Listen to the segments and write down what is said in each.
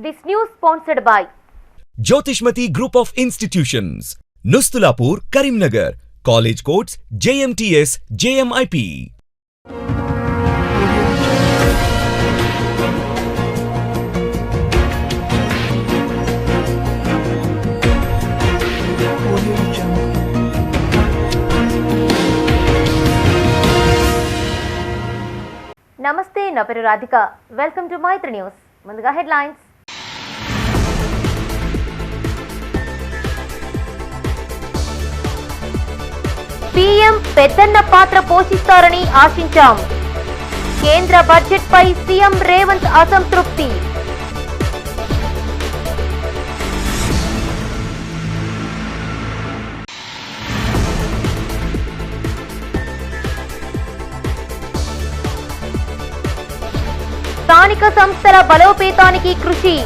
This news sponsored by Jyotishmati Group of Institutions, Nustulapur, Karimnagar. College codes JMTS, JMIP. నమస్తే నా పేరు Radhika welcome to Maitri news ముందుగా headlines PM పెద్దన్న పాత్ర పోషిస్తారని ఆశించాం కేంద్ర బడ్జెట్ పై సీఎం రేవంత్ అసంతృప్తి స్థానిక సంస్థల బలోపేతానికి కృషి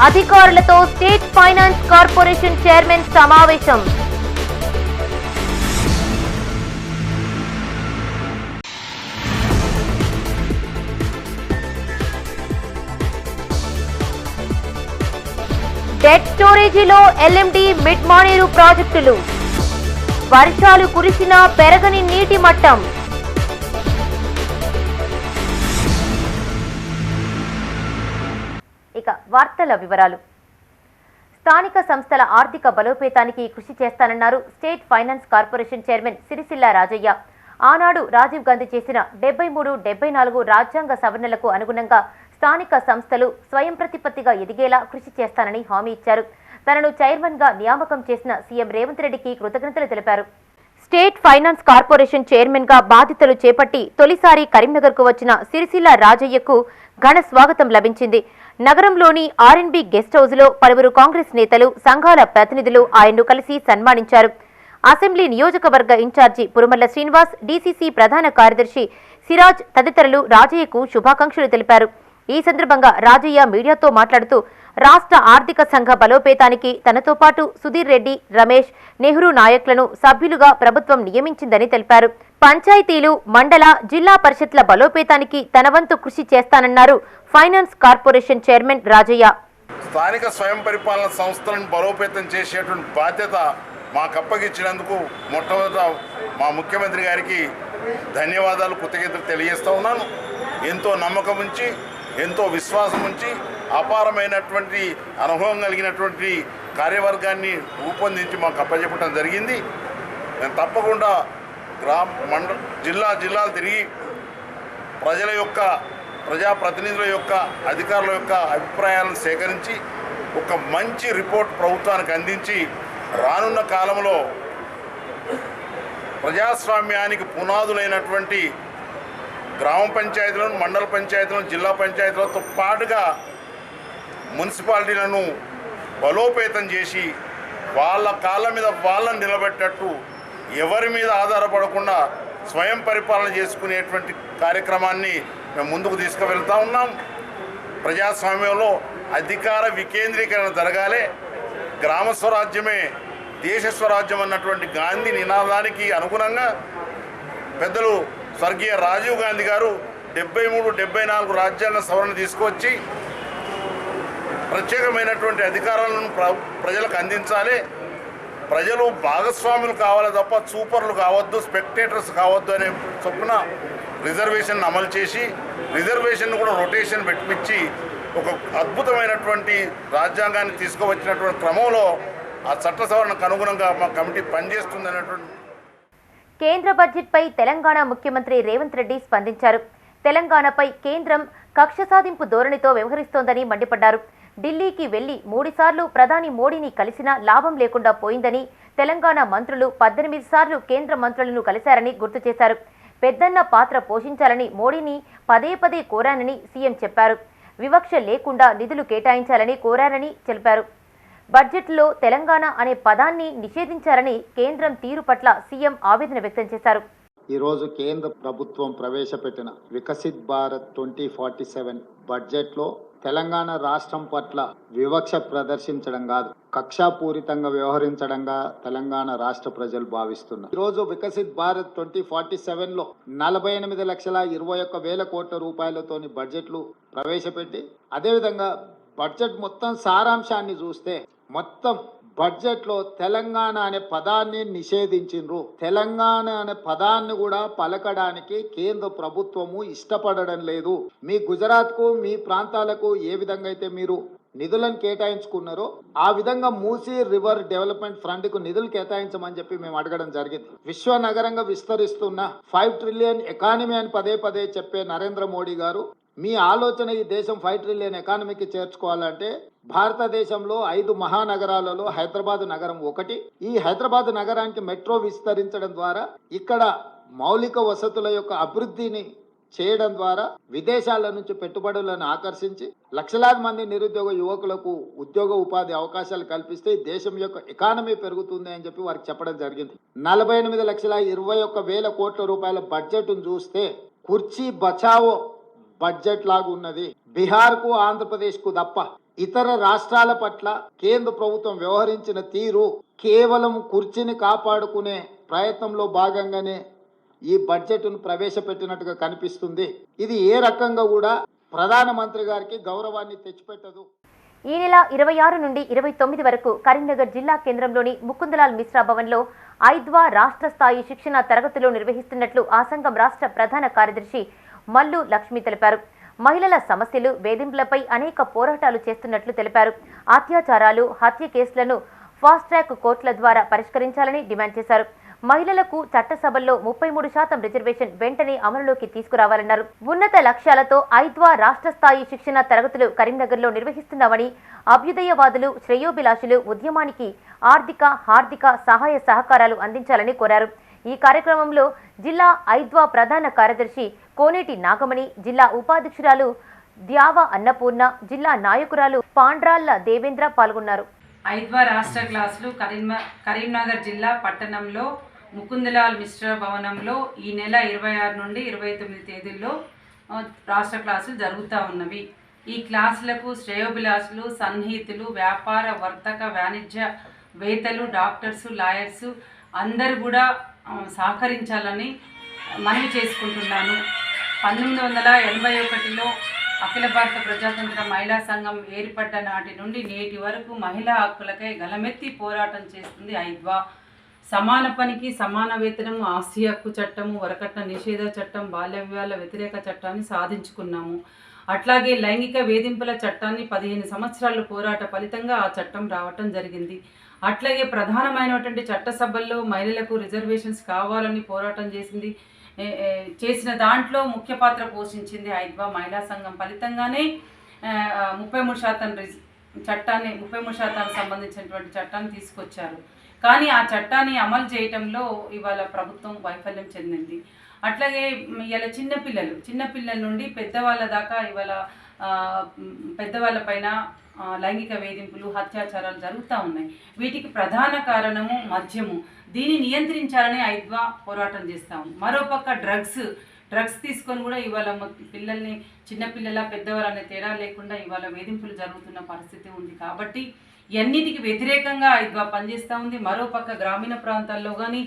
అధికారులతో స్టేట్ ఫైనాన్స్ కార్పొరేషన్ చైర్మన్ సమావేశం డెడ్ స్టోరేజీలో ఎల్ఎండి మిడ్ మానేరు ప్రాజెక్టులు వర్షాలు కురిసినా పెరగని నీటి మట్టం ఇక వార్తల వివరాలు. స్థానిక సంస్థల ఆర్థిక బలోపేతానికి కృషి చేస్తానన్నారు state finance corporation chairman Sircilla Rajaiah. ఆనాడు రాజీవ్ గాంధీ చేసిన 73, 74 రాజ్యాంగ సవరణలకు అనుగుణంగా స్థానిక సంస్థలు స్వయం ప్రతిపత్తిగా ఎదిగేలా కృషి చేస్తానని హామీ ఇచ్చారు. తనను చైర్మన్ గా నియామకం చేసిన సీఎం రేవంత్ రెడ్డికి కృతజ్ఞతలు తెలిపారు. స్టేట్ ఫైనాన్స్ కార్పొరేషన్ చైర్మన్ గా బాధ్యతలు చేపట్టి తొలిసారి కరీంనగర్ కు వచ్చిన సిరిసిల్ల రాజయ్యకు ఘన స్వాగతం లభించింది. నగరంలోని ఆర్ఎన్బి గెస్ట్ హౌస్ లో పలువురు కాంగ్రెస్ నేతలు, సంఘాల ప్రతినిధులు ఆయన్ను కలిసి సన్మానించారు. అసెంబ్లీ నియోజకవర్గ ఇన్ఛార్జి పురుమల్ల శ్రీనివాస్, డీసీసీ ప్రధాన కార్యదర్శి సిరాజ్ తదితరులు రాజయ్యకు శుభాకాంక్షలు తెలిపారు. ఈ సందర్భంగా రాజయ్య మీడియాతో మాట్లాడుతూ రాష్ట్ర ఆర్థిక సంఘ బలోపేతానికి తనతో పాటు సుధీర్ రెడ్డి, రమేష్, నెహ్రూ నాయక్లను సభ్యులుగా ప్రభుత్వం నియమించిందని తెలిపారు. పంచాయతీలు, మండల, జిల్లా పరిషత్ల బలోపేతానికి తన వంతు కృషి చేస్తానన్నారు ఫైనాన్స్ కార్పొరేషన్ చైర్మన్ రాజయ్య. స్థానిక స్వయం పరిపాలన సంస్థలను బలోపేతం చేసేటువంటి బాధ్యత మాకు అప్పగించినందుకు మొట్టమొదట మా ముఖ్యమంత్రి గారికి ధన్యవాదాలు, కృతజ్ఞతలు తెలియజేస్తూ ఉన్నాను. ఎంతో నమ్మకం ఉంచి, ఎంతో విశ్వాసం ఉంచి, అపారమైనటువంటి అనుభవం కలిగినటువంటి కార్యవర్గాన్ని రూపొందించి మాకు అప్పచెప్పడం జరిగింది. నేను తప్పకుండా జిల్లాలు తిరిగి ప్రజల యొక్క, ప్రజాప్రతినిధుల యొక్క, అధికారుల యొక్క అభిప్రాయాలను సేకరించి ఒక మంచి రిపోర్ట్ ప్రభుత్వానికి అందించి రానున్న కాలంలో ప్రజాస్వామ్యానికి పునాదులైనటువంటి గ్రామ పంచాయతీలను, మండల పంచాయతీలను, జిల్లా పంచాయతీలతో పాటుగా మున్సిపాలిటీలను బలోపేతం చేసి వాళ్ళ కాళ్ళ మీద వాళ్ళని నిలబెట్టేట్టు, ఎవరి మీద ఆధారపడకుండా స్వయం పరిపాలన చేసుకునేటువంటి కార్యక్రమాన్ని మేము ముందుకు తీసుకువెళ్తూ ఉన్నాం. ప్రజాస్వామ్యంలో అధికార వికేంద్రీకరణ జరగాలి. గ్రామ స్వరాజ్యమే దేశ స్వరాజ్యం అన్నటువంటి గాంధీ నినాదానికి అనుగుణంగా పెద్దలు స్వర్గీయ రాజీవ్ గాంధీ గారు 73, 74 రాజ్యాంగ సవరణ తీసుకొచ్చి ప్రత్యేకమైనటువంటి అధికారాలను ప్రజలకు అందించాలి. ప్రజలు భాగస్వాములు కావాలి తప్ప సూపర్లు కావద్దు, స్పెక్టేటర్స్ కావద్దు అనే చొప్పున రిజర్వేషన్ అమలు చేసి, రిజర్వేషన్ కూడా రొటేషన్ పెట్టించి ఒక అద్భుతమైనటువంటి రాజ్యాంగాన్ని తీసుకువచ్చినటువంటి క్రమంలో ఆ చట్ట సవరణకు అనుగుణంగా మా కమిటీ పనిచేస్తుందనేటువంటి. కేంద్ర బడ్జెట్ పై తెలంగాణ ముఖ్యమంత్రి రేవంత్ రెడ్డి స్పందించారు. తెలంగాణపై కేంద్రం కక్ష సాధింపు ధోరణితో వ్యవహరిస్తోందని మండిపడ్డారు. ఢిల్లీకి వెళ్లి 3 సార్లు ప్రధాని మోడీని కలిసినా లాభం లేకుండా పోయిందని, తెలంగాణ మంత్రులు 18 సార్లు కేంద్ర మంత్రులను కలిశారని గుర్తు చేశారు. పెద్దన్న పాత్ర పోషించాలని మోడీని పదే కోరానని సీఎం చెప్పారు. వివక్ష లేకుండా నిధులు కేటాయించాలని కోరారని తెలిపారు. బడ్జెట్లో తెలంగాణ అనే పదాన్ని నిషేధించారని కేంద్రం తీరు పట్ల సీఎం ఆవేదన వ్యక్తం చేశారు. ఈరోజు కేంద్ర ప్రభుత్వం ప్రవేశపెట్టిన వికసిత్ భారత్ 2047 బడ్జెట్లో తెలంగాణ రాష్ట్రం పట్ల వివక్ష ప్రదర్శించడం కాదు, కక్షాపూరితంగా వ్యవహరించడంగా తెలంగాణ రాష్ట్ర ప్రజలు భావిస్తున్నారు. ఈరోజు వికసిత్ భారత్ 2047లో 48,21,000 కోట్ల రూపాయలతోని బడ్జెట్లు ప్రవేశపెట్టి, అదేవిధంగా బడ్జెట్ మొత్తం సారాంశాన్ని చూస్తే మొత్తం బడ్జెట్లో తెలంగాణ అనే పదాన్ని నిషేధించిండ్రు. తెలంగాణ అనే పదాన్ని కూడా పలకడానికి కేంద్ర ప్రభుత్వము ఇష్టపడడం లేదు. మీ గుజరాత్కు, మీ ప్రాంతాలకు ఏ విధంగా అయితే మీరు నిధులను కేటాయించుకున్నారో ఆ విధంగా మూసీ రివర్ డెవలప్మెంట్ ఫ్రంట్ కు నిధులు కేటాయించమని చెప్పి మేము అడగడం జరిగింది. విశ్వ నగరంగా విస్తరిస్తున్న 5 ట్రిలియన్ ఎకానమీ అని పదే పదే చెప్పే నరేంద్ర మోడీ గారు, మీ ఆలోచన ఈ దేశం 5 ట్రిలియన్ ఎకానమీకి చేర్చుకోవాలంటే భారతదేశంలో 5 మహానగరాలలో హైదరాబాద్ నగరం ఒకటి. ఈ హైదరాబాద్ నగరానికి మెట్రో విస్తరించడం ద్వారా ఇక్కడ మౌలిక వసతుల యొక్క అభివృద్ధిని చేయడం ద్వారా విదేశాల నుంచి పెట్టుబడులను ఆకర్షించి లక్షలాది మంది నిరుద్యోగ యువకులకు ఉద్యోగ ఉపాధి అవకాశాలు కల్పిస్తే దేశం యొక్క ఎకానమీ పెరుగుతుంది అని చెప్పి వారికి చెప్పడం జరిగింది. 48,21,000 కోట్ల రూపాయల బడ్జెట్ చూస్తే కుర్చీ బచావో బడ్జెట్ లాగా ఉన్నది. బీహార్ కు, ఆంధ్రప్రదేశ్ కు తప్ప ఇతర రాష్ట్రాల పట్ల కేంద్ర ప్రభుత్వం వ్యవహరించిన తీరు కేవలం కుర్చీని కాపాడుకునే ప్రయత్నంలో భాగంగానే ఈ బడ్జెట్ను ప్రవేశపెట్టినట్టుగా కనిపిస్తుంది. ఇది ఏ రకంగా కూడా ప్రధానమంత్రి గారికి గౌరవాన్ని తెచ్చిపెట్టదు. ఈ నెల 26 నుండి 29 వరకు కరీంనగర్ జిల్లా కేంద్రంలోని ముకుందలాల్ మిశ్రా భవన్లో ఐద్వా రాష్ట్ర స్థాయి శిక్షణ తరగతులు నిర్వహిస్తున్నట్లు ఆ సంఘం రాష్ట్ర ప్రధాన కార్యదర్శి మల్లు లక్ష్మి తెలిపారు. మహిళల సమస్యలు, వేధింపులపై అనేక పోరాటాలు చేస్తున్నట్లు తెలిపారు. అత్యాచారాలు, హత్య కేసులను ఫాస్ట్ ట్రాక్ కోర్టుల ద్వారా పరిష్కరించాలని డిమాండ్ చేశారు. మహిళలకు చట్టసభల్లో 33% రిజర్వేషన్ వెంటనే అమలులోకి తీసుకురావాలన్నారు. ఉన్నత లక్ష్యాలతో ఐద్వా రాష్ట్ర స్థాయి శిక్షణ తరగతులు కరీంనగర్లో నిర్వహిస్తున్నామని, అభ్యుదయవాదులు, శ్రేయోభిలాషులు ఉద్యమానికి ఆర్థిక సహాయ సహకారాలు అందించాలని కోరారు. ఈ కార్యక్రమంలో జిల్లా ఐద్వా ప్రధాన కార్యదర్శి కోనేటి నాగమణి, జిల్లా ఉపాధ్యక్షురాలు ద్యావ అన్నపూర్ణ, జిల్లా నాయకురాలు పాండ్రాళ్ల దేవేంద్ర పాల్గొన్నారు. ఐద్వా రాష్ట్ర క్లాసులు కరీంనగర్ జిల్లా పట్టణంలో ముకుందలాల్ మిశ్రా భవనంలో ఈ నెల 26 నుండి 29 తేదీల్లో రాష్ట్ర క్లాసులు జరుగుతూ ఉన్నవి. ఈ క్లాసులకు శ్రేయోభిలాషులు, సన్నిహితులు, వ్యాపార, వర్తక, వాణిజ్య వేత్తలు, డాక్టర్సు, లాయర్సు అందరూ కూడా సహకరించాలని మనవి చేసుకుంటున్నాను. 1981లో అఖిల భారత ప్రజాతంత్ర మహిళా సంఘం ఏర్పడ్డ నాటి నుండి నేటి వరకు మహిళా హక్కులకై గలమెత్తి పోరాటం చేస్తుంది ఐద్వా. సమాన పనికి సమాన వేతనము, ఆస్తి హక్కు చట్టము, వరకట్న నిషేధ చట్టం, బాల్య వివాహాల వ్యతిరేక చట్టాన్ని సాధించుకున్నాము. అట్లాగే లైంగిక వేధింపుల చట్టాన్ని 15 సంవత్సరాల పోరాట ఫలితంగా ఆ చట్టం రావటం జరిగింది. అట్లాగే ప్రధానమైనటువంటి చట్టసభల్లో మహిళలకు రిజర్వేషన్స్ కావాలని పోరాటం చేసిన దాంట్లో ముఖ్య పాత్ర పోషించింది ఐద్వా మహిళా సంఘం. ఫలితంగానే 33% చట్టాన్ని 33% సంబంధించినటువంటి చట్టాన్ని తీసుకొచ్చారు. కానీ ఆ చట్టాన్ని అమలు చేయటంలో ఇవాళ ప్రభుత్వం వైఫల్యం చెందింది. అట్లాగే ఇవాళ చిన్నపిల్లల నుండి పెద్దవాళ్ళ దాకా ఇవాళ పెద్దవాళ్ళ పైన లైంగిక వేధింపులు, అత్యాచారాలు జరుగుతూ ఉన్నాయి. వీటికి ప్రధాన కారణము మద్యము. దీన్ని నియంత్రించాలని ఐద్వా పోరాటం చేస్తాము. మరోపక్క డ్రగ్స్ తీసుకొని కూడా ఇవాళ పిల్లల్ని, చిన్నపిల్లల పెద్దవాళ్ళనే తేడా లేకుండా ఇవాళ వేధింపులు జరుగుతున్న పరిస్థితి ఉంది. కాబట్టి ఎన్నిటికి వ్యతిరేకంగా ఐద్వా పనిచేస్తూ ఉంది. మరోపక్క గ్రామీణ ప్రాంతాల్లో కానీ,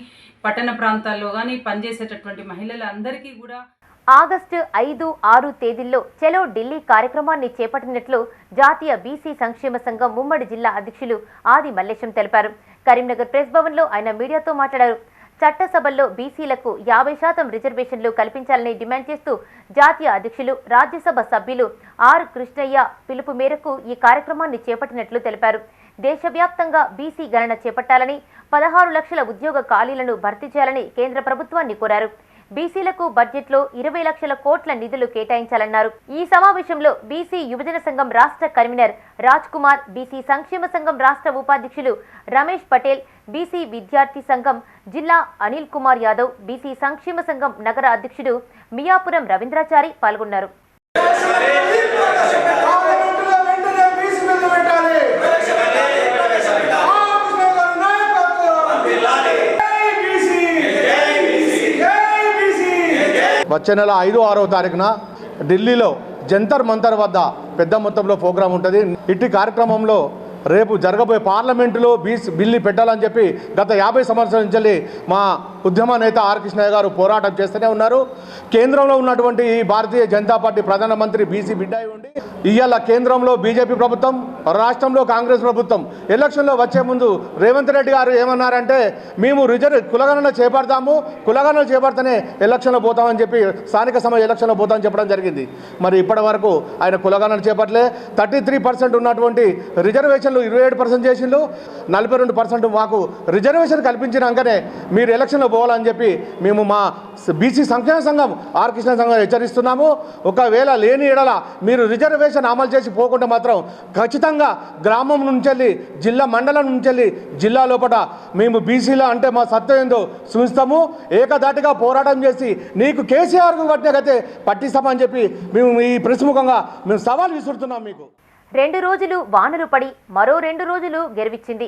పట్టణ ప్రాంతాల్లో కానీ పనిచేసేటటువంటి మహిళలందరికీ కూడా ఆగస్టు 5, 6 తేదీల్లో చలో ఢిల్లీ కార్యక్రమాన్ని చేపట్టినట్లు జాతీయ బీసీ సంక్షేమ సంఘం ఉమ్మడి జిల్లా అధ్యక్షులు ఆది మల్లేశం తెలిపారు. కరీంనగర్ ప్రెస్ భవన్లో ఆయన మీడియాతో మాట్లాడారు. చట్టసభల్లో బీసీలకు 50% రిజర్వేషన్లు కల్పించాలని డిమాండ్ చేస్తూ జాతీయ అధ్యక్షులు, రాజ్యసభ సభ్యులు ఆర్ కృష్ణయ్య పిలుపు మేరకు ఈ కార్యక్రమాన్ని చేపట్టినట్లు తెలిపారు. దేశవ్యాప్తంగా బీసీ గణన చేపట్టాలని, 16 లక్షల ఉద్యోగ ఖాళీలను భర్తీ చేయాలని కేంద్ర ప్రభుత్వాన్ని కోరారు. బీసీలకు బడ్జెట్లో 20 లక్షల కోట్ల నిధులు కేటాయించాలన్నారు. ఈ సమావేశంలో బీసీ యువజన సంఘం రాష్ట్ర కన్వీనర్ రాజ్ కుమార్, బీసీ సంక్షేమ సంఘం రాష్ట్ర ఉపాధ్యక్షులు రమేష్ పటేల్, బీసీ విద్యార్థి సంఘం జిల్లా అనిల్ కుమార్ యాదవ్, బీసీ సంక్షేమ సంఘం నగర అధ్యక్షుడు మియాపురం రవీంద్రాచారి పాల్గొన్నారు. వచ్చే నెల 5, 6వ తారీఖున ఢిల్లీలో జంతర్ మంతర్ వద్ద పెద్ద మొత్తంలో ప్రోగ్రాం ఉంటుంది. ఇట్టి కార్యక్రమంలో రేపు జరగబోయే పార్లమెంటులో బిల్లు పెట్టాలని చెప్పి గత 50 సంవత్సరాల నుంచి మా ఉద్యమ నేత ఆర్ కృష్ణయ్య గారు పోరాటం చేస్తూనే ఉన్నారు. కేంద్రంలో ఉన్నటువంటి ఈ భారతీయ జనతా పార్టీ ప్రధానమంత్రి బీసీ బిడ్డ ఉండి ఇవాళ కేంద్రంలో బీజేపీ ప్రభుత్వం, రాష్ట్రంలో కాంగ్రెస్ ప్రభుత్వం ఎలక్షన్లో వచ్చే ముందు రేవంత్ రెడ్డి గారు ఏమన్నారంటే మేము కులగణన చేపడతాము, కులగణన చేపడితేనే ఎలక్షన్లో పోతామని చెప్పి స్థానిక సమయ ఎలక్షన్లో పోతామని చెప్పడం జరిగింది. మరి ఇప్పటి వరకు ఆయన కులగణన చేపట్టలే. 33% ఉన్నటువంటి రిజర్వేషన్లు 27% చేసిండు. 42% మాకు రిజర్వేషన్ కల్పించినాకనే మీరు ఎలక్షన్లో పోవాలని చెప్పి మేము మా బీసీ సంక్షేమ సంఘం ఆర్ కృష్ణ సంఘం హెచ్చరిస్తున్నాము. ఒకవేళ లేని ఎడల మీరు రిజర్వేషన్ అమలు చేసి పోకుండా మాత్రం ఖచ్చితంగా గ్రామం నుంచి జిల్లా మండలం నుంచి జిల్లా లోపల మేము బీసీలో అంటే మా సత్యం ఏందో చూస్తాము. ఏకధాటిగా పోరాటం చేసి నీకు కేసీఆర్కు పట్టినకైతే పట్టిస్తామని చెప్పి మేము ఈ ప్రముఖంగా మేము సవాల్ విసురుతున్నాం. మీకు 2 రోజులు వానలు పడి మరో 2 రోజులు గెలివిచ్చింది.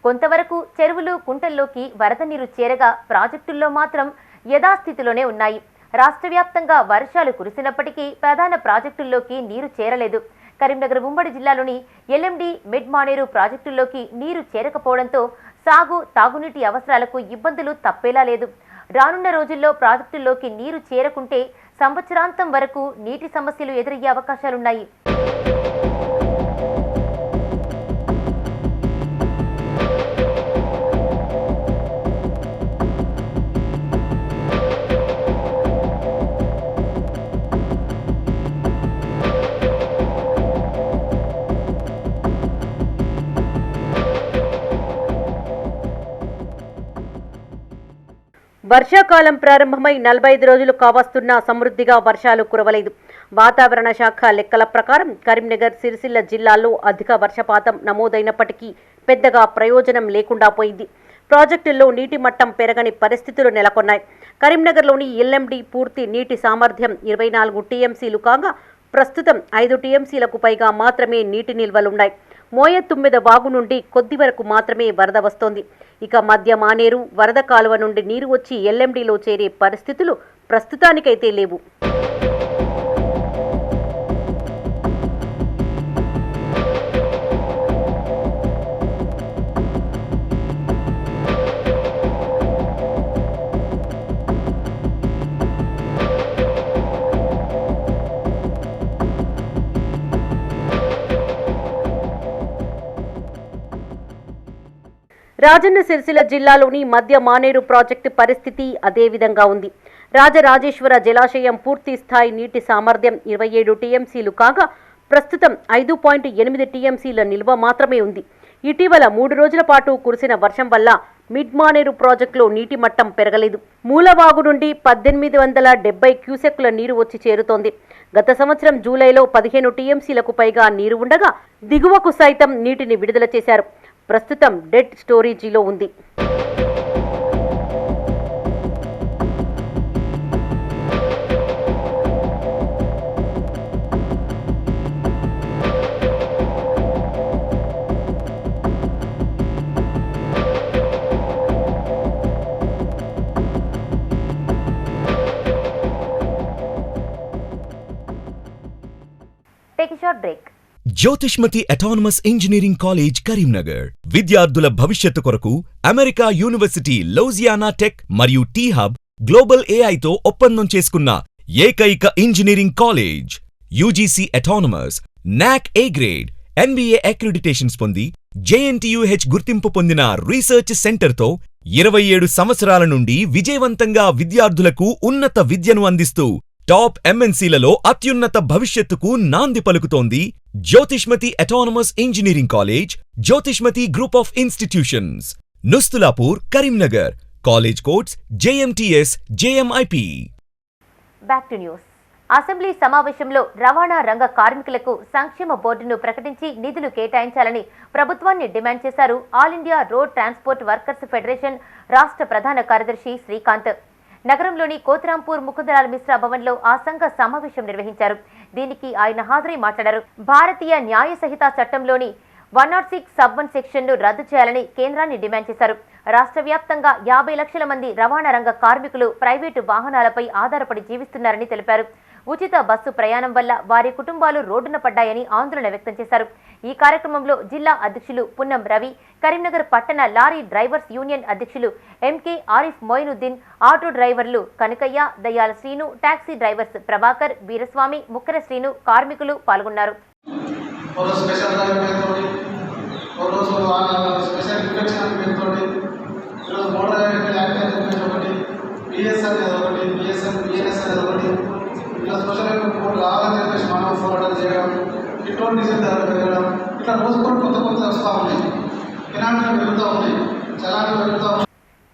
కొంతవరకు చెరువులు కుంటల్లోకి వరద నీరు చేరగా ప్రాజెక్టుల్లో మాత్రం యథాస్థితిలోనే ఉన్నాయి. రాష్ట్ర వ్యాప్తంగా వర్షాలు కురిసినప్పటికీ ప్రధాన ప్రాజెక్టుల్లోకి నీరు చేరలేదు. కరీంనగర్ ఉమ్మడి జిల్లాలోని ఎల్ఎండి మిడ్ మానేరు ప్రాజెక్టుల్లోకి నీరు చేరకపోవడంతో సాగు తాగునీటి అవసరాలకు ఇబ్బందులు తప్పేలా లేదు. రానున్న రోజుల్లో ప్రాజెక్టుల్లోకి నీరు చేరకుంటే సంవత్సరాంతం వరకు నీటి సమస్యలు ఎదురయ్యే అవకాశాలున్నాయి. వర్షాకాలం ప్రారంభమై 45 రోజులు కావస్తున్నా సమృద్ధిగా వర్షాలు కురవలేదు. వాతావరణ శాఖ లెక్కల ప్రకారం కరీంనగర్, సిరిసిల్ల జిల్లాల్లో అధిక వర్షపాతం నమోదైనప్పటికీ పెద్దగా ప్రయోజనం లేకుండా పోయింది. ప్రాజెక్టుల్లో నీటి మట్టం పెరగని పరిస్థితులు నెలకొన్నాయి. కరీంనగర్లోని ఎల్ఎండి పూర్తి నీటి సామర్థ్యం 24 టీఎంసీలు కాగా ప్రస్తుతం 5 టీఎంసీలకు పైగా మాత్రమే నీటి నిల్వలున్నాయి. మోయతుమ్మెద వాగు నుండి కొద్ది వరకు మాత్రమే వరద వస్తోంది. ఇక మధ్య మానేరు వరద కాలువ నుండి నీరు వచ్చి ఎల్ఎండిలో చేరే పరిస్థితులు ప్రస్తుతానికైతే లేవు. రాజన్న సిరిసిల్ల జిల్లాలోని మధ్య మానేరు ప్రాజెక్టు పరిస్థితి అదే విధంగా ఉంది. రాజరాజేశ్వర జలాశయం పూర్తి స్థాయి నీటి సామర్థ్యం 27 టీఎంసీలు కాగా ప్రస్తుతం 5.8 టీఎంసీల నిల్వ మాత్రమే ఉంది. ఇటీవల 3 రోజుల పాటు కురిసిన వర్షం వల్ల మిడ్ మానేరు ప్రాజెక్టులో నీటి మట్టం పెరగలేదు. మూలవాగు నుండి 1870 క్యూసెక్కుల నీరు వచ్చి చేరుతోంది. గత సంవత్సరం జూలైలో 15 టీఎంసీలకు పైగా నీరు ఉండగా దిగువకు సైతం నీటిని విడుదల చేశారు. ప్రస్తుతం డెడ్ స్టోరేజీలో ఉంది. Take a short break. Jyothishmathi autonomous engineering college Karimnagar విద్యార్థుల భవిష్యత్తు కొరకు అమెరికా యూనివర్సిటీ లౌజియానా టెక్ మరియు టీ హబ్ గ్లోబల్ ఏఐతో ఒప్పందం చేసుకున్న ఏకైక ఇంజనీరింగ్ కాలేజ్. యూజీసీ అటానమస్, నాక్ ఏ గ్రేడ్, NBA అక్రిడిటేషన్స్ పొంది JNTUH గుర్తింపు పొందిన రీసెర్చ్ సెంటర్తో 27 సంవత్సరాల నుండి విజయవంతంగా విద్యార్థులకు ఉన్నత విద్యను అందిస్తూ టాప్ MNCలలో అత్యున్నత భవిష్యత్తుకు నాంది పలుకుతోంది Jyothishmathi autonomous engineering college, Jyothishmathi group of institutions, Nustulapur, Karimnagar. College codes JMTS, JMIP. Back to news. Assembly సమావేశంలో రవాణా రంగ కార్మికులకు సంక్షేమ బోర్డును ప్రకటించి నిధులు కేటాయించాలని ప్రభుత్వాన్ని డిమాండ్ చేశారు all India road transport workers federation రాష్ట్ర ప్రధాన కార్యదర్శి శ్రీకాంత్. నగరంలోని కోతిరాంపూర్ ముకుందలాల్ మిశ్రా భవన్లో ఆ సంఘ సమావేశం నిర్వహించారు. దీనికి ఆయన హాజరై మాట్లాడారు. భారతీయ న్యాయ సంహిత చట్టంలోని 106(1) సెక్షన్ను రద్దు చేయాలని కేంద్రాన్ని డిమాండ్ చేశారు. రాష్ట్ర వ్యాప్తంగా 50 లక్షల మంది రవాణా రంగ కార్మికులు ప్రైవేటు వాహనాలపై ఆధారపడి జీవిస్తున్నారని తెలిపారు. ఉచిత బస్సు ప్రయాణం వల్ల వారి కుటుంబాలు రోడ్డున పడ్డాయని ఆందోళన వ్యక్తం చేశారు. ఈ కార్యక్రమంలో జిల్లా అధ్యక్షులు పున్నం రవి, కరీంనగర్ పట్టణ లారీ డ్రైవర్స్ యూనియన్ అధ్యక్షులు ఎంకే ఆరిఫ్ మొయినుద్దీన్, ఆటో డ్రైవర్లు కనకయ్య, దయ్యాల శ్రీను, టాక్సీ డ్రైవర్స్ ప్రభాకర్, వీరస్వామి, ముక్కర శ్రీను, కార్మికులు పాల్గొన్నారు.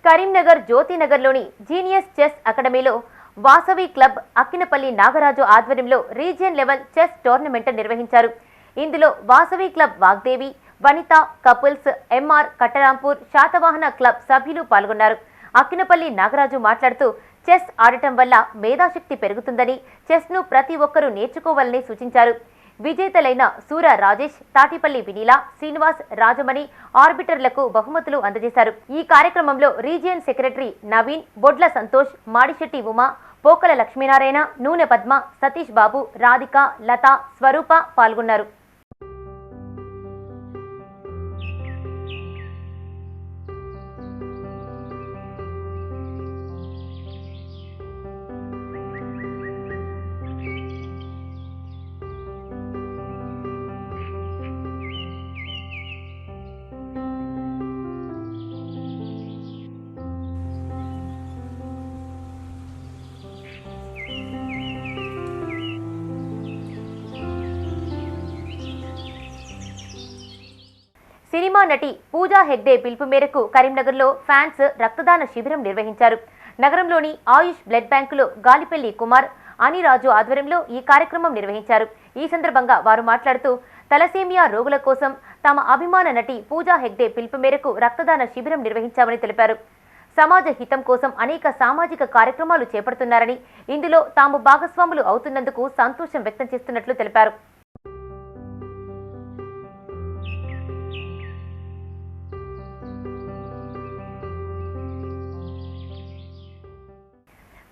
కరీంనగర్ జ్యోతినగర్లోని జీనియస్ చెస్ అకాడమీలో వాసవి క్లబ్ అక్కినపల్లి నాగరాజు ఆధ్వర్యంలో రీజియన్ లెవెల్ చెస్ టోర్నమెంట్ నిర్వహించారు. ఇందులో వాసవి క్లబ్ వాగ్దేవి, వనిత, couples, MR Kattarampur, Satavahana club సభ్యులు పాల్గొన్నారు. అక్కినపల్లి నాగరాజు మాట్లాడుతూ చెస్ ఆడటం వల్ల మేధాశక్తి పెరుగుతుందని, చెస్ను ప్రతి ఒక్కరూ నేర్చుకోవాలని సూచించారు. విజేతలైన సూర రాజేష్, తాటిపల్లి వినీల, శ్రీనివాస్, రాజమణి ఆర్బిటర్లకు బహుమతులు అందజేశారు. ఈ కార్యక్రమంలో రీజియన్ సెక్రటరీ నవీన్, బొడ్ల సంతోష్, మాడిశెట్టి ఉమా, పోకల లక్ష్మీనారాయణ, నూనె పద్మ, సతీష్ బాబు, రాధిక, లత, స్వరూప పాల్గొన్నారు. సినిమా నటి పూజా హెగ్డే పిలుపు మేరకు కరీంనగర్లో ఫ్యాన్స్ రక్తదాన శిబిరం నిర్వహించారు. నగరంలోని ఆయుష్ బ్లడ్ బ్యాంకులో గాలిపల్లి కుమార్, అనిరాజు ఆధ్వర్యంలో ఈ కార్యక్రమం నిర్వహించారు. ఈ సందర్భంగా వారు మాట్లాడుతూ తలసేమియా రోగుల కోసం తమ అభిమాన నటి పూజా హెగ్డే పిలుపు మేరకు రక్తదాన శిబిరం నిర్వహించామని తెలిపారు. సమాజ హితం కోసం అనేక సామాజిక కార్యక్రమాలు చేపడుతున్నారని, ఇందులో తాము భాగస్వాములు అవుతున్నందుకు సంతోషం వ్యక్తం చేస్తున్నట్లు తెలిపారు.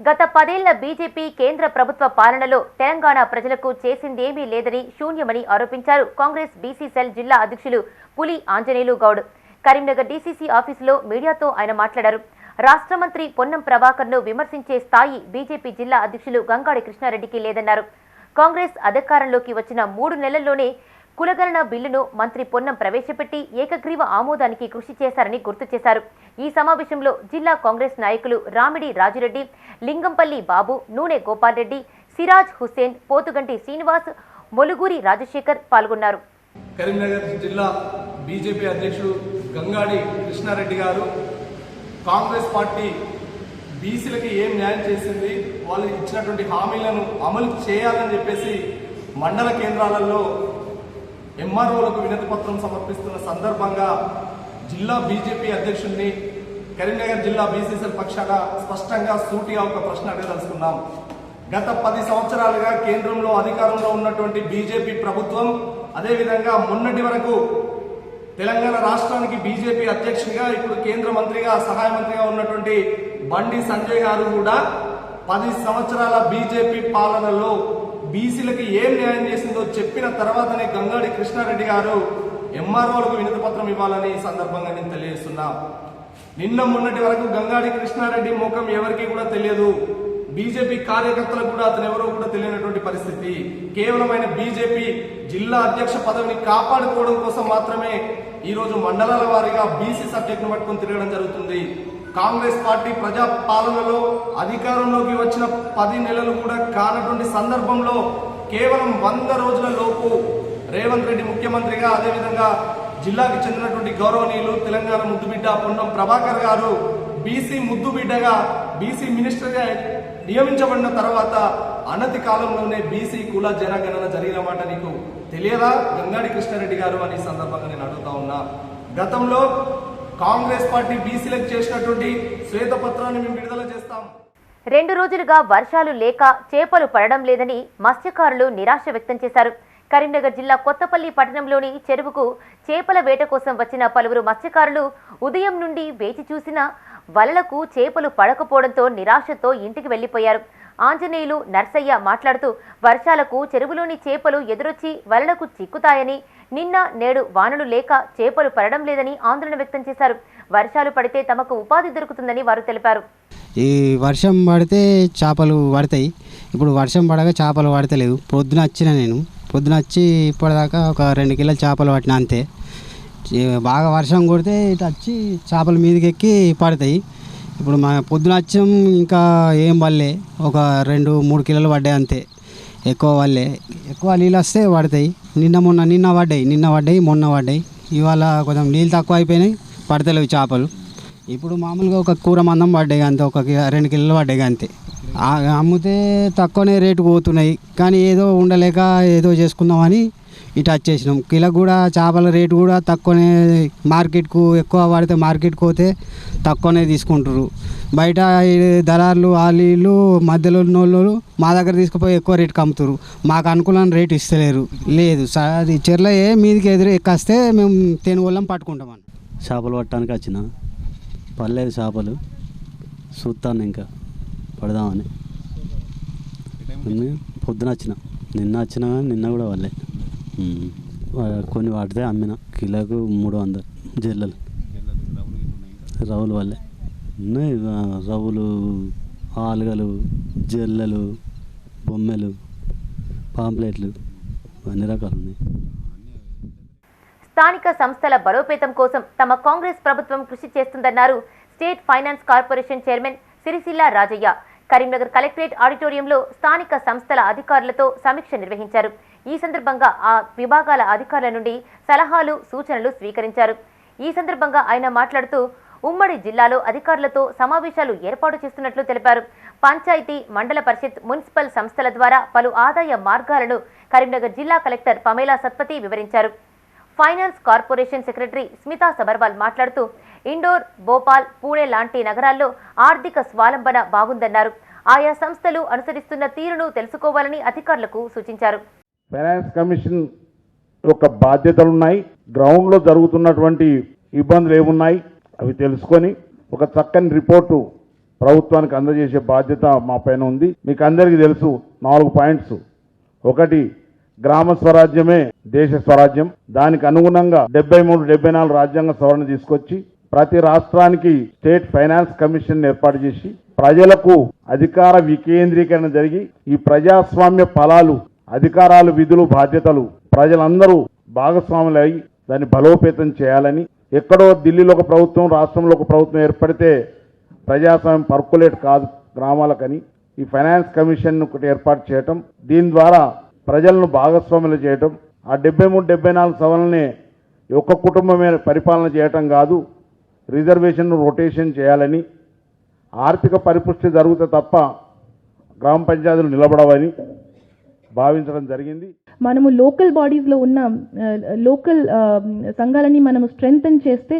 గత 10 ఏళ్ల బీజేపీ కేంద్ర ప్రభుత్వ పాలనలో తెలంగాణ ప్రజలకు చేసిందేమీ లేదని, శూన్యమని ఆరోపించారు కాంగ్రెస్ బీసీ సెల్ జిల్లా అధ్యక్షులు పులి ఆంజనేయులు గౌడ్. కరీంనగర్ డీసీసీ ఆఫీసులో మీడియాతో ఆయన మాట్లాడారు. రాష్ట్ర మంత్రి పొన్నం ప్రభాకర్ను విమర్శించే స్థాయి బీజేపీ జిల్లా అధ్యక్షులు గంగాడి కృష్ణారెడ్డికి లేదన్నారు. కాంగ్రెస్ అధికారంలోకి వచ్చిన 3 నెలల్లోనే కులగణన బిల్లును మంత్రి పొన్నం ప్రవేశపెట్టి ఏకగ్రీవ ఆమోదానికి కృషి చేశారని గుర్తు చేశారు. ఈ సమావేశంలో జిల్లా కాంగ్రెస్ నాయకులు రామిడి రాజిరెడ్డి, లింగంపల్లి బాబు, నూనె గోపాల్ రెడ్డి, సిరాజ్ హుస్సేన్, పోతుగంటి శ్రీనివాస్, మొలుగూరి రాజశేఖర్ పాల్గొన్నారు. కరీంనగర్ జిల్లా బీజేపీ అధ్యక్షుడు గంగాడి కృష్ణారెడ్డి గారు కాంగ్రెస్ పార్టీ బీసీలకి ఏం న్యాయం చేసింది, వాళ్ళు ఇచ్చినటువంటి హామీలను అమలు చేయాలని చెప్పేసి మండల కేంద్రాలలో ఎంఆర్ఓలకు వినతి పత్రం సమర్పిస్తున్న సందర్భంగా జిల్లా బీజేపీ అధ్యక్షుడిని కరీంనగర్ జిల్లా బీసీసీఎల్ పక్షాన స్పష్టంగా సూటిగా ఒక ప్రశ్న అడగదలుచుకున్నాం. గత 10 సంవత్సరాలుగా కేంద్రంలో అధికారంలో ఉన్నటువంటి బీజేపీ ప్రభుత్వం, అదేవిధంగా మొన్నటి వరకు తెలంగాణ రాష్ట్రానికి బీజేపీ అధ్యక్షుడిగా, ఇప్పుడు కేంద్ర మంత్రిగా, సహాయ మంత్రిగా ఉన్నటువంటి బండి సంజయ్ గారు కూడా 10 సంవత్సరాల బీజేపీ పాలనలో బీసీలకి ఏం న్యాయం చేసిందో చెప్పిన తర్వాతనే గంగాడి కృష్ణారెడ్డి గారు ఎంఆర్ఓలకు వినతి పత్రం ఇవ్వాలని ఈ సందర్భంగా నేను తెలియజేస్తున్నా. నిన్న మొన్నటి వరకు గంగాడి కృష్ణారెడ్డి ముఖం ఎవరికి కూడా తెలియదు. బీజేపీ కార్యకర్తలకు కూడా అతను ఎవరో కూడా తెలియనటువంటి పరిస్థితి. కేవలం ఆయన బీజేపీ జిల్లా అధ్యక్ష పదవిని కాపాడుకోవడం కోసం మాత్రమే ఈరోజు మండలాల వారీగా బీసీ సబ్జెక్టును పట్టుకుని తిరగడం జరుగుతుంది. కాంగ్రెస్ పార్టీ ప్రజా పాలనలో అధికారంలోకి వచ్చిన 10 నెలలు కూడా కానటువంటి సందర్భంలో కేవలం 100 రోజుల లోపు రేవంత్ రెడ్డి ముఖ్యమంత్రిగా, అదేవిధంగా జిల్లాకి చెందినటువంటి గౌరవనీయులు తెలంగాణ ముద్దుబిడ్డ పొన్నం ప్రభాకర్ గారు బీసీ ముద్దుబిడ్డగా, బీసీ మినిస్టర్గా నియమించబడిన తర్వాత అనతి కాలంలోనే బీసీ కుల జనగణన జరిగిన మాట నీకు తెలియదా గంగాడి కృష్ణారెడ్డి గారు అని సందర్భంగా నేను అడుగుతా ఉన్నా. గతంలో కాంగ్రెస్ పార్టీ బీసీలకు చేసినటువంటి శ్వేతపత్రాన్ని మేము విడుదల చేస్తాం. 2 రోజులుగా వర్షాలు లేక చేపలు పడడం లేదని మత్స్యకారులు నిరాశ వ్యక్తం చేశారు. కరీంనగర్ జిల్లా కొత్తపల్లి పట్టణంలోని చెరువుకు చేపల వేట కోసం వచ్చిన పలువురు మత్స్యకారులు ఉదయం నుండి వేచి చూసిన వలలకు చేపలు పడకపోవడంతో నిరాశతో ఇంటికి వెళ్లిపోయారు. ఆంజనేయులు నర్సయ్య మాట్లాడుతూ వర్షాలకు చెరువులోని చేపలు ఎదురొచ్చి వలలకు చిక్కుతాయని, నిన్న నేడు వానలు లేక చేపలు పడడం లేదని ఆందోళన వ్యక్తం చేశారు. వర్షాలు పడితే తమకు ఉపాధి దొరుకుతుందని వారు తెలిపారు. ఈ వర్షం పడితే చేపలు పడతాయి. ఇప్పుడు వర్షం పడగా చేపలు పడతలేవు. పొద్దున వచ్చి ఇప్పటిదాకా ఒక 2 కిలోల చేపలు పట్టిన అంతే. బాగా వర్షం కొడితే ఇటు వచ్చి చేపల మీదకి ఎక్కి పడతాయి. ఇప్పుడు మా పొద్దున వచ్చాం, ఇంకా ఏం పడలే, ఒక 2-3 కిలోలు పడ్డాయి అంతే. ఎక్కువ నీళ్ళు వస్తే పడతాయి. నిన్న పడ్డాయి, మొన్న పడ్డాయి. ఇవాళ కొంచెం నీళ్ళు తక్కువ అయిపోయినాయి, పడతలేవు చేపలు. ఇప్పుడు మామూలుగా ఒక కూర మందం పడ్డాయి అంతే, ఒక 2 కిలోలు పడ్డాయి అంతే. అమ్మితే తక్కువనే రేటు పోతున్నాయి, కానీ ఏదో ఉండలేక ఏదో చేసుకుందామని ఇటు వచ్చేసినాం. కిలో కూడా చేపల రేటు కూడా తక్కువనే, మార్కెట్కు ఎక్కువ పడితే మార్కెట్కి పోతే తక్కువనే తీసుకుంటారు. బయట దళారులు వాళ్ళు మధ్యలో ఉన్నోళ్ళు మా దగ్గర తీసుకుపోయి ఎక్కువ రేటుకి అమ్ముతారు. మాకు అనుకూలమైన రేటు ఇస్తలేరు. లేదు అది చెర్ల మీదకి ఎదురు ఎక్కొస్తే మేము తెనుగోళ్ళం పట్టుకుంటామని. చేపలు పట్టడానికి వచ్చిన పర్లేదు, చేపలు చూస్తాను ఇంకా పడదామని. పొద్దున నిన్న కూడా వాళ్ళే కొన్ని వాటితే అమ్మిన. కిలోకు 300 జల్లలు రవ్వులు వాళ్ళే ఉన్నాయి. రవ్వులు, ఆలుగలు, జల్లలు, బొమ్మెలు, పాంప్లెట్లు అన్ని రకాలు ఉన్నాయి. స్థానిక సంస్థల బలోపేతం కోసం తమ కాంగ్రెస్ ప్రభుత్వం కృషి చేస్తుందన్నారు state finance corporation chairman Sircilla Rajaiah. Karimnagar collectorate ఆడిటోరియంలో స్థానిక సంస్థల అధికారులతో సమీక్ష నిర్వహించారు. ఈ సందర్భంగా ఆ విభాగాల అధికారుల నుండి సలహాలు, సూచనలు స్వీకరించారు. ఈ సందర్భంగా ఆయన మాట్లాడుతూ ఉమ్మడి జిల్లాలో అధికారులతో సమావేశాలు ఏర్పాటు చేస్తున్నట్లు తెలిపారు. పంచాయతీ, మండల పరిషత్, మున్సిపల్ సంస్థల ద్వారా పలు ఆదాయ మార్గాలను కరీంనగర్ జిల్లా కలెక్టర్ పమేలా సత్పతి వివరించారు. Finance corporation secretary Smita Sabharwal మాట్లాడుతూ ఇండోర్, భోపాల్, పూణే లాంటి నగరాల్లో ఆర్థిక స్వాలంబన బాగుందన్నారు. ఆయా సంస్థలు అనుసరిస్తున్న తీరును తెలుసుకోవాలని అధికారులకు సూచించారు. ఫైనాన్స్ కమిషన్ యొక్క బాధ్యతలు ఉన్నాయి, గ్రౌండ్లో జరుగుతున్నటువంటి ఇబ్బందులు ఏమున్నాయి అవి తెలుసుకొని ఒక చక్కని రిపోర్టు ప్రభుత్వానికి అందజేసే బాధ్యత మా పైన ఉంది. మీకు అందరికీ తెలుసు 4 పాయింట్స్. 1, గ్రామ స్వరాజ్యమే దేశ స్వరాజ్యం. దానికి అనుగుణంగా 73-74 రాజ్యాంగ సవరణ తీసుకొచ్చి ప్రతి రాష్ట్రానికి స్టేట్ ఫైనాన్స్ కమిషన్ ఏర్పాటు చేసి ప్రజలకు అధికార వికేంద్రీకరణ జరిగి ఈ ప్రజాస్వామ్య ఫలాలు, అధికారాలు, విధులు, బాధ్యతలు ప్రజలందరూ భాగస్వాములు అయి దాన్ని బలోపేతం చేయాలని, ఎక్కడో ఢిల్లీలో ఒక ప్రభుత్వం, రాష్ట్రంలో ఒక ప్రభుత్వం ఏర్పడితే ప్రజాస్వామ్యం పర్కులేట్ కాదు గ్రామాలకని ఈ ఫైనాన్స్ కమిషన్ ఒకటి ఏర్పాటు చేయటం, దీని ద్వారా ప్రజలను భాగస్వాములు చేయటం, ఆ 73-74 సవరణనే ఒక్క కుటుంబమే పరిపాలన చేయటం కాదు, రిజర్వేషన్ రొటేషన్ చేయాలని, ఆర్థిక పరిపుష్టి జరుగుతే తప్ప గ్రామ పంచాయతీలు నిలబడవని భావించడం జరిగింది. మనము లోకల్ బాడీస్లో ఉన్న లోకల్ సంఘాలని మనము స్ట్రెంగ్తన్ చేస్తే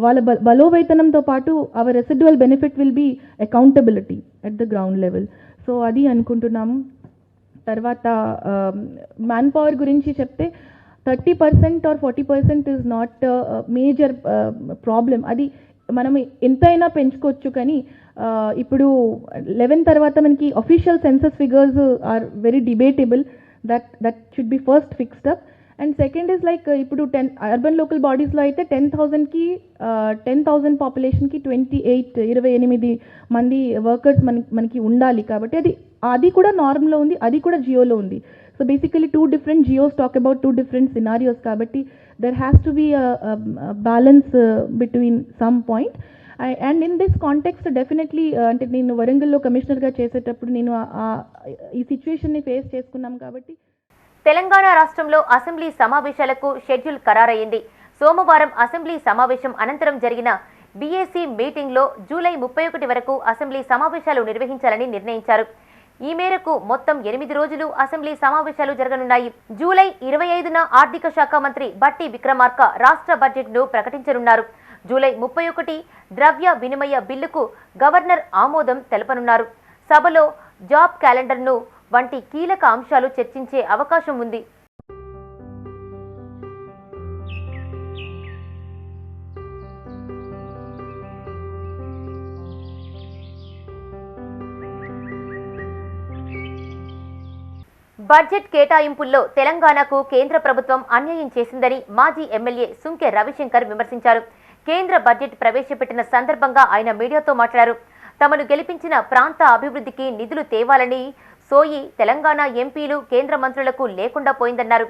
వాళ్ళ బలోపేతనంతో పాటు our residual benefit will be accountability at the ground level. So అది అనుకుంటున్నాము. తర్వాత మ్యాన్ పవర్ గురించి చెప్తే 30% or 40% is not major problem. అది మనం ఎంతైనా పెంచుకోవచ్చు, కానీ ఇప్పుడు 11 తర్వాత మనకి official census figures are very debatable. That should be first fixed up. And second is like ఇప్పుడు అర్బన్ లోకల్ బాడీస్లో అయితే 10,000 పాపులేషన్కి 28 మంది వర్కర్స్ మనకి ఉండాలి. కాబట్టి అది కూడా నార్మ్లో ఉంది, అది కూడా జియోలో ఉంది. So basically 2 different geos talk about 2 different scenarios. కాబట్టి there has to be a balance between some point. And in this context definitely అంటే నేను వరంగల్లో కమిషనర్గా చేసేటప్పుడు నేను ఈ సిచ్యువేషన్ని ఫేస్ చేసుకున్నాం. కాబట్టి తెలంగాణ రాష్ట్రంలో అసెంబ్లీ సమావేశాలకు షెడ్యూల్ ఖరారయ్యింది. సోమవారం అసెంబ్లీ సమావేశం అనంతరం జరిగిన బీఏసీ మీటింగ్లో జూలై 31 వరకు అసెంబ్లీ సమావేశాలు నిర్వహించాలని నిర్ణయించారు. ఈ మేరకు మొత్తం 8 రోజులు అసెంబ్లీ సమావేశాలు జరగనున్నాయి. జూలై 25న ఆర్థిక శాఖ మంత్రి బట్టి విక్రమార్క రాష్ట్ర బడ్జెట్ను ప్రకటించనున్నారు. జూలై 31 ద్రవ్య వినిమయ బిల్లుకు గవర్నర్ ఆమోదం తెలపనున్నారు. సభలో జాబ్ క్యాలెండర్ను వంటి కీలక అంశాలు చర్చించే అవకాశం ఉంది. బడ్జెట్ కేటాయింపుల్లో తెలంగాణకు కేంద్ర ప్రభుత్వం అన్యాయం చేసిందని మాజీ ఎమ్మెల్యే సుంకె రవిశంకర్ విమర్శించారు. కేంద్ర బడ్జెట్ ప్రవేశపెట్టిన సందర్భంగా ఆయన మీడియాతో మాట్లాడారు. తమను గెలిపించిన ప్రాంత అభివృద్ధికి నిధులు తేవాలని సోయి తెలంగాణ ఎంపీలు కేంద్ర మంత్రులకు లేకుండా పోయిందన్నారు.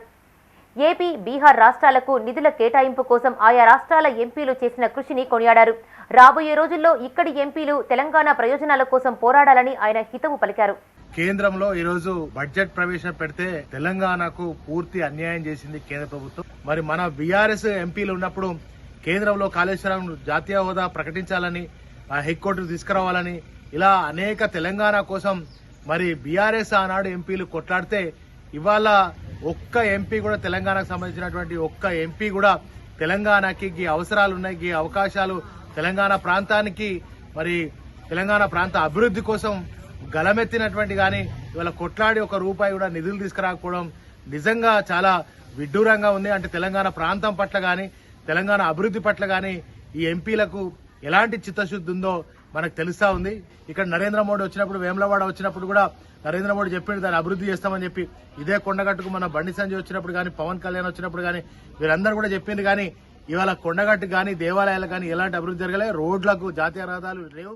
ఏపీ, బీహార్ రాష్ట్రాలకు నిధుల కేటాయింపు కోసం ఆయా రాష్ట్రాల ఎంపీలు చేసిన కృషిని కొనియాడారు. రాబోయే రోజుల్లో ఇక్కడి ఎంపీలు తెలంగాణ ప్రయోజనాల కోసం పోరాడాలని ఆయన హితవు పలికారు. కేంద్రంలో ఈరోజు బడ్జెట్ ప్రవేశపెడితే తెలంగాణకు పూర్తి అన్యాయం చేసింది కేంద్ర ప్రభుత్వం. మరి మన బీఆర్ఎస్ ఎంపీలు ఉన్నప్పుడు కేంద్రంలో కాళేశ్వరం జాతీయ హోదా ప్రకటించాలని, హైకోర్టుకు తీసుకురావాలని, ఇలా అనేక తెలంగాణ కోసం మరి బీఆర్ఎస్ ఆనాడు ఎంపీలు కొట్లాడితే ఇవాళ ఒక్క ఎంపీ కూడా తెలంగాణకు సంబంధించినటువంటి ఒక్క ఎంపీ కూడా తెలంగాణకి ఈ అవసరాలు ఉన్నాయి, ఈ అవకాశాలు తెలంగాణ ప్రాంతానికి మరి తెలంగాణ ప్రాంత అభివృద్ధి కోసం గలమెత్తినటువంటి కానీ ఇవాళ కొట్లాడి ఒక రూపాయి కూడా నిధులు తీసుకురాకపోవడం నిజంగా చాలా విడ్డూరంగా ఉంది. అంటే తెలంగాణ ప్రాంతం పట్ల కానీ తెలంగాణ అభివృద్ధి పట్ల కానీ ఈ ఎంపీలకు ఎలాంటి చిత్తశుద్ధి ఉందో మనకు తెలుస్తా ఉంది. ఇక్కడ నరేంద్ర మోడీ వచ్చినప్పుడు, వేములవాడ వచ్చినప్పుడు కూడా నరేంద్ర మోడీ చెప్పిండు దాన్ని అభివృద్ధి చేస్తామని చెప్పి. ఇదే కొండగట్టుకు మన బండి సంజయ్ వచ్చినప్పుడు కానీ, పవన్ కళ్యాణ్ వచ్చినప్పుడు కానీ వీరందరూ కూడా చెప్పింది. కానీ ఇవాళ కొండగట్టు కానీ దేవాలయాలకు కానీ ఎలాంటి అభివృద్ధి జరగలేదు. రోడ్లకు జాతీయ రహదారులు లేవు.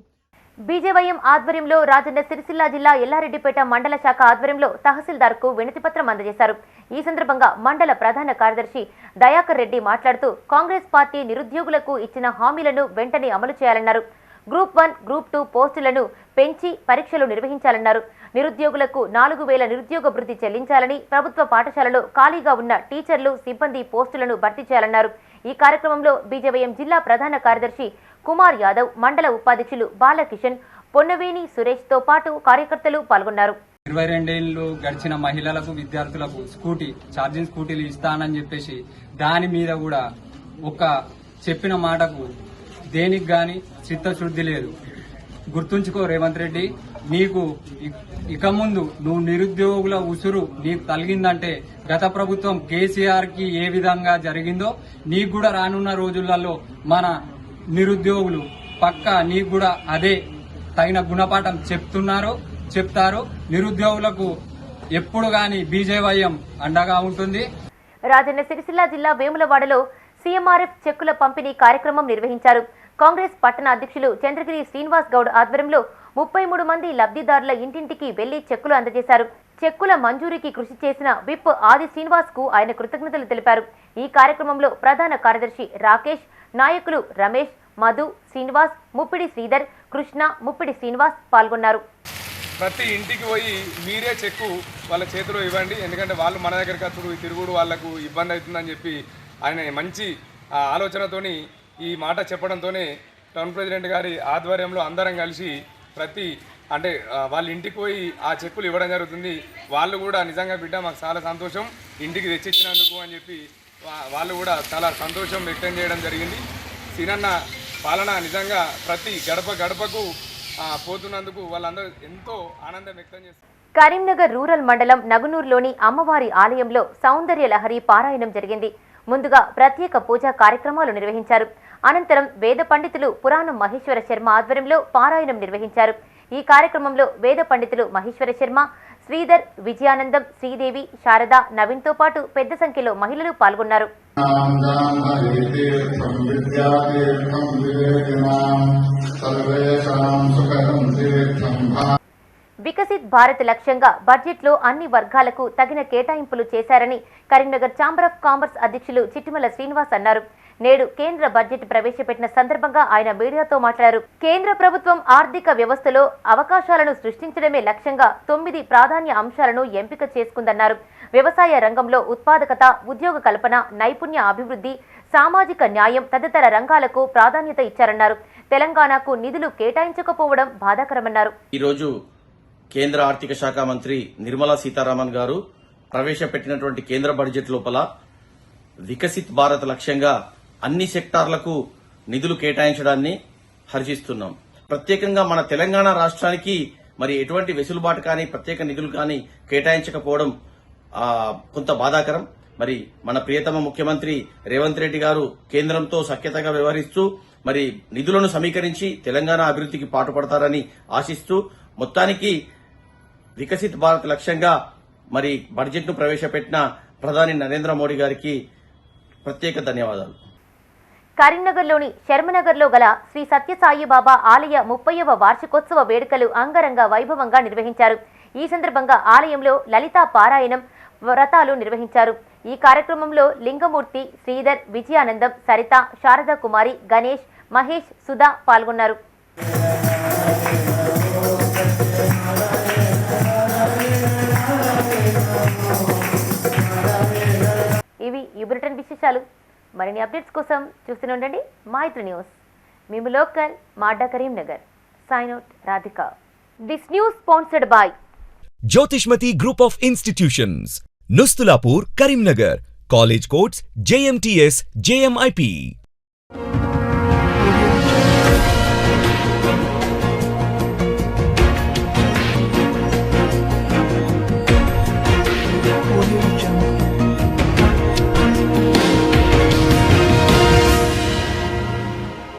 బీజేవైఎం ఆధ్వర్యంలో రాజన్న సిరిసిల్ల జిల్లా ఎల్లారెడ్డిపేట మండల శాఖ ఆధ్వర్యంలో తహసీల్దార్కు వినతిపత్రం అందజేశారు. ఈ సందర్భంగా మండల ప్రధాన కార్యదర్శి దయాకర్ రెడ్డి మాట్లాడుతూ కాంగ్రెస్ పార్టీ నిరుద్యోగులకు ఇచ్చిన హామీలను వెంటనే అమలు చేయాలన్నారు. గ్రూప్ 1, గ్రూప్ 2 పోస్టులను పెంచి పరీక్షలు నిర్వహించాలన్నారు. నిరుద్యోగులకు 4,000 నిరుద్యోగ భృతి చెల్లించాలని, ప్రభుత్వ పాఠశాలలో ఖాళీగా ఉన్న టీచర్లు, సిబ్బంది పోస్టులను భర్తీ చేయాలన్నారు. ఈ కార్యక్రమంలో బీజేవైఎం జిల్లా ప్రధాన కార్యదర్శి కుమార్ యాదవ్, మండల ఉపాధ్యక్షులు బాలకిషన్, పొన్నవేణి సురేష్ తో పాటు కార్యకర్తలు పాల్గొన్నారు. 22 ఏళ్లు గడిచిన మహిళలకు, విద్యార్థులకు ఛార్జింగ్ స్కూటీలు ఇస్తానని చెప్పేసి దాని మీద కూడా ఒక చెప్పిన మాటకు దేనికి గాని చిత్తశుద్ధి లేదు. గుర్తుంచుకో రేవంత్ రెడ్డి, నీకు ఇక ముందు నువ్వు నిరుద్యోగుల ఉసురు నీకు తగిలిందంటే గత ప్రభుత్వం కేసీఆర్ కి ఏ విధంగా జరిగిందో నీకు కూడా రానున్న రోజులలో మన నిరుద్యోగులు పక్కా నీకు కూడా అదే తగిన గుణపాఠం చెప్తారు. నిరుద్యోగులకు ఎప్పుడు గాని బీజేవైఎం అండగా ఉంటుంది. రాజన్న సిరిసిల్ల జిల్లా వేములవాడలో సీఎంఆర్ఎఫ్ చెక్కుల పంపిణీ కార్యక్రమం నిర్వహించారు. కాంగ్రెస్ పట్టణ అధ్యక్షులు చంద్రగిరి శ్రీనివాస్ గౌడ్ ఆధ్వర్యంలో 33 మంది లబ్ధిదారుల ఇంటింటికి వెళ్లి చెక్కులు అందజేశారు. చెక్కుల మంజూరీకి కృషి చేసిన విప్ ఆది శ్రీనివాస్ కు ఆయన కృతజ్ఞతలు తెలిపారు. ఈ కార్యక్రమంలో ప్రధాన కార్యదర్శి రాకేష్, నాయకులు రమేష్, మధు, శ్రీనివాస్, ముప్పిడి శ్రీధర్, కృష్ణ, ముప్పిడి శ్రీనివాస్ పాల్గొన్నారు. ప్రతి ఇంటికి పోయి మీరే చెక్కు వాళ్ళ చేతిలో ఇవ్వండి, ఎందుకంటే వాళ్ళు మన దగ్గరికి వచ్చుడు తిరుగుడు వాళ్ళకు ఇబ్బంది అవుతుందని చెప్పి ఆయన మంచి ఆలోచనతోని ఈ మాట చెప్పడంతోనే టౌన్ ప్రెసిడెంట్ గారి ఆధ్వర్యంలో అందరం కలిసి వాళ్ళ ఇంటికి పోయి ఆ చెక్కులు ఇవ్వడం జరుగుతుంది. వాళ్ళు కూడా నిజంగా బిడ్డ మాకు చాలా సంతోషం ఇంటికి తెచ్చిచ్చినందుకు అని చెప్పి వాళ్ళు కూడా చాలా సంతోషం వ్యక్తం చేయడం జరిగింది. సీనన్న పాలన నిజంగా ప్రతి గడపకు పోతున్నందుకు వాళ్ళందరూ ఎంతో ఆనందం వ్యక్తం చేస్తారు. కరీంనగర్ రూరల్ మండలం నగునూరులోని అమ్మవారి ఆలయంలో సౌందర్య లహరి పారాయణం జరిగింది. ముందుగా ప్రత్యేక పూజా కార్యక్రమాలు నిర్వహించారు. అనంతరం వేద పండితులు పురాణం మహేశ్వర శర్మ ఆధ్వర్యంలో పారాయణం నిర్వహించారు. ఈ కార్యక్రమంలో వేద పండితులు మహేశ్వర శర్మ, శ్రీధర్, విజయానందం, శ్రీదేవి, శారద, నవీన్ తో పాటు పెద్ద సంఖ్యలో మహిళలు పాల్గొన్నారు. వికసిత్ భారత్ లక్ష్యంగా బడ్జెట్లో అన్ని వర్గాలకు తగిన కేటాయింపులు చేశారని కరీంనగర్ ఛాంబర్ ఆఫ్ కామర్స్ అధ్యక్షులు చిట్టిమల శ్రీనివాస్ అన్నారు. నేడు కేంద్ర బడ్జెట్ ప్రవేశపెట్టిన సందర్భంగా ఆయన మీడియాతో మాట్లాడారు. కేంద్ర ప్రభుత్వం ఆర్థిక వ్యవస్థలో అవకాశాలను సృష్టించడమే లక్ష్యంగా 9 ప్రాధాన్య అంశాలను ఎంపిక చేసుకుందన్నారు. వ్యవసాయ రంగంలో ఉత్పాదకత, ఉద్యోగ కల్పన, నైపుణ్య అభివృద్ధి, సామాజిక న్యాయం తదితర రంగాలకు ప్రాధాన్యత ఇచ్చారన్నారు. తెలంగాణకు నిధులు కేటాయించకపోవడం బాధాకరమన్నారు. ఈరోజు కేంద్ర ఆర్థిక శాఖ మంత్రి నిర్మలా సీతారామన్ గారు ప్రవేశపెట్టినటువంటి కేంద్ర బడ్జెట్ లోపల వికసిత్ భారత్ లక్ష్యంగా అన్ని సెక్టార్లకు నిధులు కేటాయించడాన్ని హర్షిస్తున్నాం. ప్రత్యేకంగా మన తెలంగాణ రాష్ట్రానికి మరి ఎటువంటి వెసులుబాటు కానీ ప్రత్యేక నిధులు కానీ కేటాయించకపోవడం కొంత బాధాకరం. మరి మన ప్రియతమ ముఖ్యమంత్రి రేవంత్ రెడ్డి గారు కేంద్రంతో సఖ్యతగా వ్యవహరిస్తూ మరి నిధులను సమీకరించి తెలంగాణ అభివృద్ధికి పాటుపడతారని ఆశిస్తూ మొత్తానికి వికసిత్ భారత్ లక్ష్యంగా మరి బడ్జెట్ను ప్రవేశపెట్టిన ప్రధాని నరేంద్ర మోడీ గారికి ప్రత్యేక ధన్యవాదాలు. కరీంనగర్లోని శర్మనగర్లో గల శ్రీ సత్యసాయిబాబా ఆలయ 30వ వార్షికోత్సవ వేడుకలు అంగరంగ వైభవంగా నిర్వహించారు. ఈ సందర్భంగా ఆలయంలో లలితా పారాయణం వ్రతాలు నిర్వహించారు. ఈ కార్యక్రమంలో లింగమూర్తి, శ్రీధర్, విజయానందం, సరిత, శారదా కుమారి, గణేష్, మహేష్, సుధా పాల్గొన్నారు. ఇవి ఈ బులెటిన్ విశేషాలు. మరిన్ని అప్డేట్స్ కోసం చూస్తూనే ఉండండి మైత్రి న్యూస్. మేము లోకల్ మాడ్డా Karimnagar. Sign out Radhika. This news sponsored by Jyotishmati Group of Institutions, Nustulapur, Karimnagar. College codes JMTS, JMIP.